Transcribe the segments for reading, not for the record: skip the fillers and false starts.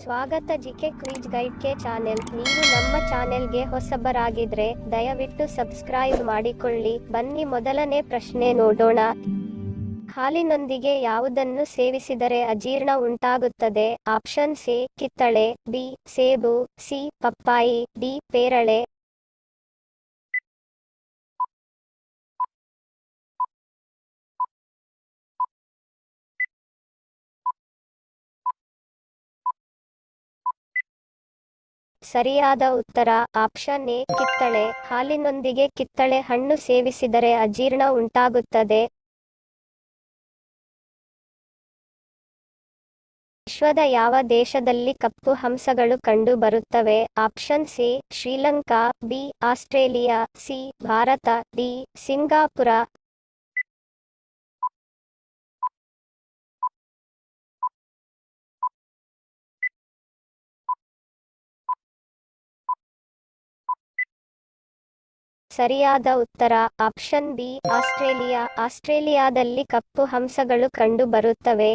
ಸ್ವಾಗತ GK quiz ಗೈಡ್ಗೆ channel. ನೀವು ನಮ್ಮ ಚಾನೆಲ್ಗೆ ಹೊಸಬರಾಗಿದ್ರೆ ದಯವಿಟ್ಟು ಸಬ್ಸ್ಕ್ರೈಬ್ ಮಾಡಿಕೊಳ್ಳಿ. ಬನ್ನಿ ಮೊದಲನೇ ಪ್ರಶ್ನೆ ನೋಡೋಣ. ಹಾಲಿನೊಂದಿಗೆ ಯಾವುದನ್ನು ಸೇವಿಸಿದರೆ ಅಜೀರ್ಣ ಉಂಟಾಗುತ್ತದೆ? ಆಪ್ಷನ್ ಎ ಕಿತ್ತಳೆ, ಬಿ ಸೇಬು, ಸಿ ಪಪ್ಪಾಯಿ, ಡಿ ಪೇರಳೆ. ಸರಿಯಾದ ಉತ್ತರ ಆಪ್ಷನ್ ಎ ಕಿತ್ತಳೆ. ಹಾಲಿನೊಂದಿಗೆ ಕಿತ್ತಳೆ ಹಣ್ಣು ಸೇವಿಸಿದರೆ ಅಜೀರ್ಣ ಉಂಟಾಗುತ್ತದೆ. ವಿಶ್ವದ ಯಾವ ದೇಶದಲ್ಲಿ ಕಪ್ಪು ಹಂಸಗಳು ಕಂಡು ಬರುತ್ತವೆ? Option A Sri Lanka, B Australia, C Bharat, D Singapore. ಸರಿಯಾದ ಉತ್ತರ ಆಪ್ಷನ್ ಬಿ ಆಸ್ಟ್ರೇಲಿಯಾ. ಆಸ್ಟ್ರೇಲಿಯಾದಲ್ಲಿ ಕಪ್ಪು ಹಂಸಗಳು ಕಂಡು ಬರುತ್ತವೆ.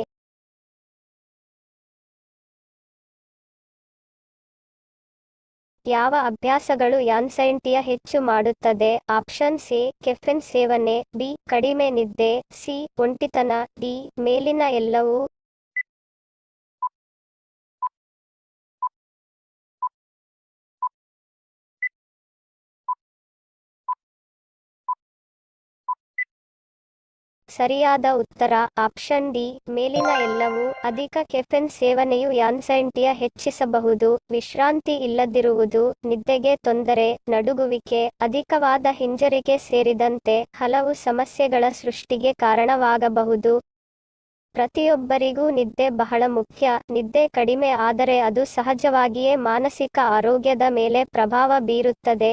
ಯಾವ ಅಭ್ಯಾಸಗಳು ಆಂಕ್ಸೈಟಿಯ ಹೆಚ್ಚು ಮಾಡುತ್ತದೆ? ಆಪ್ಷನ್ ಎ ಕೆಫೆನ್ ಸೇವನೆ, ಬಿ ಕಡಿಮೆ ನಿದ್ದೆ, ಸಿ ಒಂಟಿತನ, ಡಿ ಮೇಲಿನ ಎಲ್ಲವೂ. ಸರಿಯಾದ ಉತ್ತರ ಆಪ್ಷನ್ ಡಿ ಮೇಲಿನ ಎಲ್ಲವೂ. ಅಧಿಕ ಕೆಫೆನ್ ಸೇವನೆಯು ಆಂಕ್ಸೈಟಿಯ ಹೆಚ್ಚಿಸಬಹುದು. ವಿಶ್ರಾಂತಿ ಇಲ್ಲದಿರುವುದು, ನಿದ್ದೆಗೆ ತೊಂದರೆ, ನಡುಗುವಿಕೆ, ಅಧಿಕವಾದ ಹಿಂಜರಿಕೆ ಸೇರಿದಂತೆ ಹಲವು ಸಮಸ್ಯೆಗಳ ಸೃಷ್ಟಿಗೆ ಕಾರಣವಾಗಬಹುದು. ಪ್ರತಿಯೊಬ್ಬರಿಗೂ ನಿದ್ದೆ ಬಹಳ ಮುಖ್ಯ. ನಿದ್ದೆ ಕಡಿಮೆ ಆದರೆ ಅದು ಸಹಜವಾಗಿಯೇ ಮಾನಸಿಕ ಆರೋಗ್ಯದ ಮೇಲೆ ಪ್ರಭಾವ ಬೀರುತ್ತದೆ.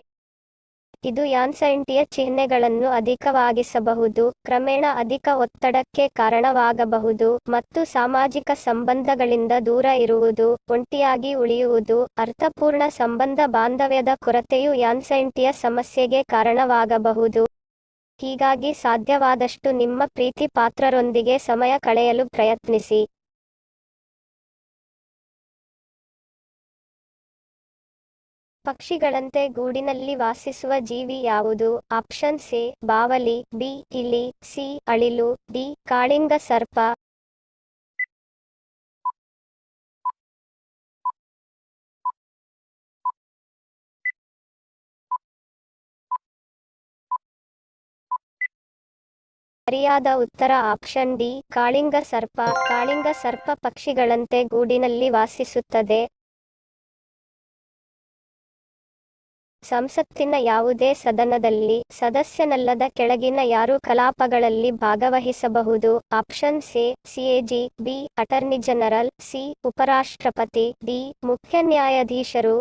ಇದು ಆಂಕ್ಸೈಟಿಯ ಚಿಹ್ನೆಗಳನ್ನು ಅಧಿಕವಾಗಿಸಬಹುದು, ಕ್ರಮೇಣ ಅಧಿಕ ಒತ್ತಡಕ್ಕೆ ಕಾರಣವಾಗಬಹುದು ಮತ್ತು ಸಾಮಾಜಿಕ ಸಂಬಂಧಗಳಿಂದ ದೂರ ಇರುವುದು, ಒಂಟಿಯಾಗಿ ಉಳಿಯುವುದು, ಅರ್ಥಪೂರ್ಣ ಸಂಬಂಧ ಬಾಂಧವ್ಯದ ಕೊರತೆಯು ಆಂಕ್ಸೈಟಿಯ ಸಮಸ್ಯೆಗೆ ಕಾರಣವಾಗಬಹುದು. ಹೀಗಾಗಿ ಸಾಧ್ಯವಾದಷ್ಟು ನಿಮ್ಮ ಪ್ರೀತಿ ಪಾತ್ರರೊಂದಿಗೆ ಸಮಯ ಕಳೆಯಲು ಪ್ರಯತ್ನಿಸಿ. ಪಕ್ಷಿಗಳಂತೆ ಗೂಡಿನಲ್ಲಿ ವಾಸಿಸುವ ಜೀವಿ ಯಾವುದು? ಆಪ್ಷನ್ ಎ ಬಾವಲಿ, ಬಿ ಇಲಿ, ಸಿ ಅಳಿಲು, ಡಿ ಕಾಳಿಂಗ ಸರ್ಪ. ಸರಿಯಾದ ಉತ್ತರ ಆಪ್ಷನ್ ಡಿ ಕಾಳಿಂಗ ಸರ್ಪ. ಕಾಳಿಂಗ ಸರ್ಪ ಪಕ್ಷಿಗಳಂತೆ ಗೂಡಿನಲ್ಲಿ ವಾಸಿಸುತ್ತದೆ. ಸಂಸತ್ತಿನ ಯಾವುದೇ ಸದನದಲ್ಲಿ ಸದಸ್ಯನಲ್ಲದ ಕೆಳಗಿನ ಯಾರು ಕಲಾಪಗಳಲ್ಲಿ ಭಾಗವಹಿಸಬಹುದು? Option A CAG, B attorney general, C ಉಪರಾಷ್ಟ್ರಪತಿ, ಡಿ ಮುಖ್ಯ ನ್ಯಾಯಾಧೀಶರು.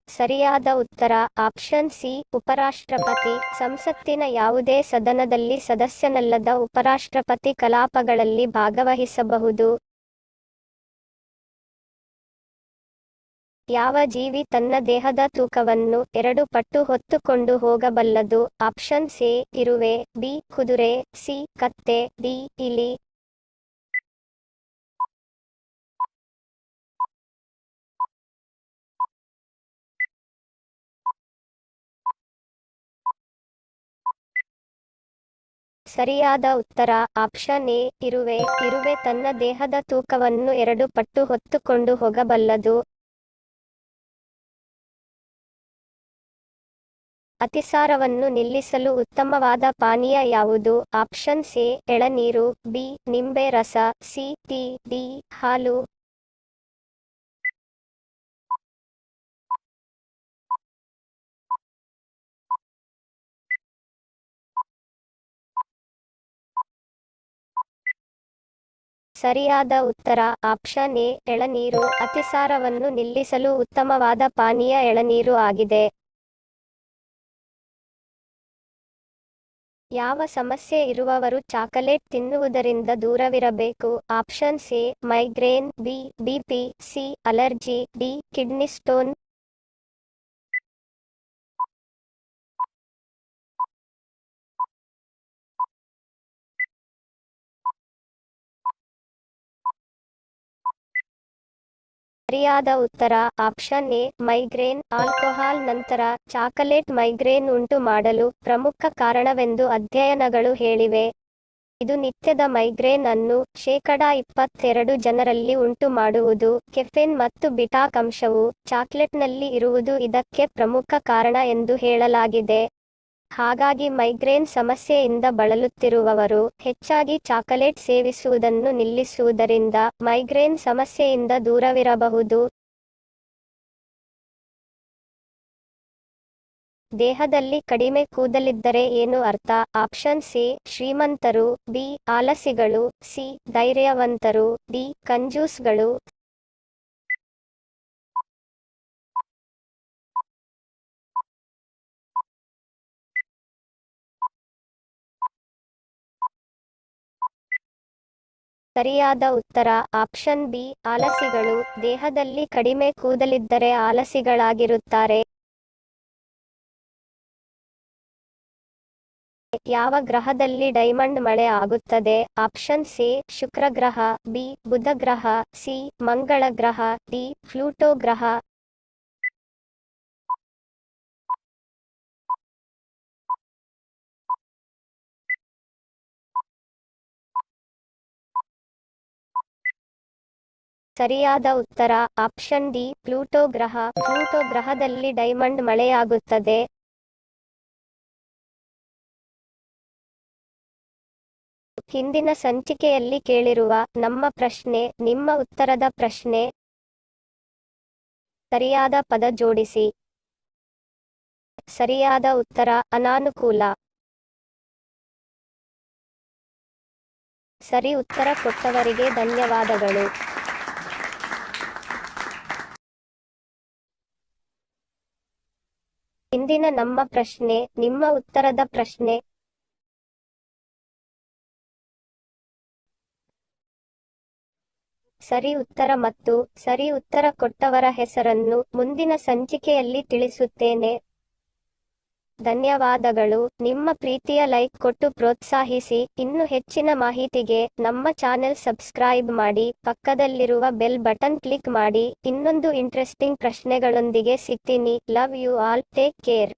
ಸರಿಯಾದ ಉತ್ತರ ಆಪ್ಷನ್ ಸಿ ಉಪರಾಷ್ಟ್ರಪತಿ. ಸಂಸತ್ತಿನ ಯಾವುದೇ ಸದನದಲ್ಲಿ ಸದಸ್ಯನಲ್ಲದ ಉಪರಾಷ್ಟ್ರಪತಿ ಕಲಾಪಗಳಲ್ಲಿ ಭಾಗವಹಿಸಬಹುದು. ಯಾವ ಜೀವಿ ತನ್ನ ದೇಹದ ತೂಕವನ್ನು 2 ಪಟ್ಟು ಹೊತ್ತುಕೊಂಡು ಹೋಗಬಲ್ಲದು? ಆಪ್ಷನ್ ಎ ಇರುವೆ, ಬಿ ಕುದುರೆ, ಸಿ ಕತ್ತೆ, ಡಿ ಇಲಿ. ಸರಿಯಾದ ಉತ್ತರ ಆಪ್ಷನ್ ಎ ಇರುವೆ. ಇರುವೆ ತನ್ನ ದೇಹದ ತೂಕವನ್ನು 2 ಪಟ್ಟು ಹೊತ್ತುಕೊಂಡು ಹೋಗಬಲ್ಲದು. ಅತಿಸಾರವನ್ನು ನಿಲ್ಲಿಸಲು ಉತ್ತಮವಾದ ಪಾನೀಯ ಯಾವುದು? ಆಪ್ಷನ್ ಎ ಎಳನೀರು, ಬಿ ನಿಂಬೆ ರಸ, ಸಿ ಟೀ, ಡಿ ಹಾಲು. ಸರಿಯಾದ ಉತ್ತರ ಆಪ್ಷನ್ ಎ ಎಳನೀರು. ಅತಿಸಾರವನ್ನು ನಿಲ್ಲಿಸಲು ಉತ್ತಮವಾದ ಪಾನೀಯ ಎಳನೀರು ಆಗಿದೆ. ಯಾವ ಸಮಸ್ಯೆ ಇರುವವರು ಚಾಕಲೇಟ್ ತಿನ್ನುವುದರಿಂದ ದೂರವಿರಬೇಕು? Option A migraine, B BP, C allergy, D kidney stone. ಸರಿಯಾದ ಉತ್ತರ ಆಪ್ಷನ್ ಎ ಮೈಗ್ರೇನ್. ಆಲ್ಕೋಹಾಲ್ ನಂತರ ಚಾಕಲೇಟ್ ಮೈಗ್ರೇನ್ ಉಂಟು ಮಾಡಲು ಪ್ರಮುಖ ಕಾರಣವೆಂದು ಅಧ್ಯಯನಗಳು ಹೇಳಿವೆ. ಇದು ನಿತ್ಯದ ಮೈಗ್ರೇನ್ ಅನ್ನು 22% ಜನರಲ್ಲಿ ಉಂಟು ಮಾಡುವುದು. ಕೆಫೆನ್ ಮತ್ತು ಬಿಟಾಕ್ ಅಂಶವು ಚಾಕ್ಲೇಟ್ನಲ್ಲಿ ಇರುವುದು ಇದಕ್ಕೆ ಪ್ರಮುಖ ಕಾರಣ ಎಂದು ಹೇಳಲಾಗಿದೆ. ಹಾಗಾಗಿ ಮೈಗ್ರೇನ್ ಸಮಸ್ಯೆಯಿಂದ ಬಳಲುತ್ತಿರುವವರು ಹೆಚ್ಚಾಗಿ ಚಾಕಲೇಟ್ ಸೇವಿಸುವುದನ್ನು ನಿಲ್ಲಿಸುವುದರಿಂದ ಮೈಗ್ರೇನ್ ಸಮಸ್ಯೆಯಿಂದ ದೂರವಿರಬಹುದು. ದೇಹದಲ್ಲಿ ಕಡಿಮೆ ಕೂದಲಿದ್ದರೆ ಏನು ಅರ್ಥ? ಆಪ್ಷನ್ ಸಿ ಶ್ರೀಮಂತರು, ಬಿ ಆಲಸಿಗಳು, ಸಿ ಧೈರ್ಯವಂತರು, ಡಿ ಕಂಜೂಸ್ಗಳು. ಸರಿಯಾದ ಉತ್ತರ ಆಪ್ಷನ್ ಬಿ ಆಲಸಿಗಳು. ದೇಹದಲ್ಲಿ ಕಡಿಮೆ ಕೂದಲಿದ್ದರೆ ಆಲಸಿಗಳಾಗಿರುತ್ತಾರೆ. ಯಾವ ಗ್ರಹದಲ್ಲಿ ಡೈಮಂಡ್ ಮಳೆ ಆಗುತ್ತದೆ? ಆಪ್ಷನ್ ಸಿ ಶುಕ್ರ ಗ್ರಹ, ಬಿ ಬುಧ ಗ್ರಹ, ಸಿ ಮಂಗಳ ಗ್ರಹ, ಡಿ ಪ್ಲೂಟೋ ಗ್ರಹ. ಸರಿಯಾದ ಉತ್ತರ ಆಪ್ಷನ್ ಡಿ ಪ್ಲೂಟೋ ಗ್ರಹ. ಪ್ಲೂಟೋ ಗ್ರಹದಲ್ಲಿ ಡೈಮಂಡ್ ಮಳೆಯಾಗುತ್ತದೆ. ಹಿಂದಿನ ಸಂಚಿಕೆಯಲ್ಲಿ ಕೇಳಿರುವ ನಮ್ಮ ಪ್ರಶ್ನೆ ನಿಮ್ಮ ಉತ್ತರದ ಪ್ರಶ್ನೆ. ಸರಿಯಾದ ಪದ ಜೋಡಿಸಿ. ಸರಿಯಾದ ಉತ್ತರ ಅನಾನುಕೂಲ. ಸರಿ ಉತ್ತರ ಕೊಟ್ಟವರಿಗೆ ಧನ್ಯವಾದಗಳು. ಇಂದಿನ ನಮ್ಮ ಪ್ರಶ್ನೆ ನಿಮ್ಮ ಉತ್ತರದ ಪ್ರಶ್ನೆ. ಸರಿ ಉತ್ತರ ಮತ್ತು ಸರಿ ಉತ್ತರ ಕೊಟ್ಟವರ ಹೆಸರನ್ನು ಮುಂದಿನ ಸಂಚಿಕೆಯಲ್ಲಿ ತಿಳಿಸುತ್ತೇನೆ. ಧನ್ಯವಾದಗಳು. ನಿಮ್ಮ ಪ್ರೀತಿಯ ಲೈಕ್ ಕೊಟ್ಟು ಪ್ರೋತ್ಸಾಹಿಸಿ. ಇನ್ನು ಹೆಚ್ಚಿನ ಮಾಹಿತಿಗೆ ನಮ್ಮ ಚಾನೆಲ್ ಸಬ್ಸ್ಕ್ರೈಬ್ ಮಾಡಿ, ಪಕ್ಕದಲ್ಲಿರುವ ಬೆಲ್ ಬಟನ್ ಕ್ಲಿಕ್ ಮಾಡಿ. ಇನ್ನೊಂದು ಇಂಟ್ರೆಸ್ಟಿಂಗ್ ಪ್ರಶ್ನೆಗಳೊಂದಿಗೆ ಸಿಗ್ತೀನಿ. Love you all. Take care.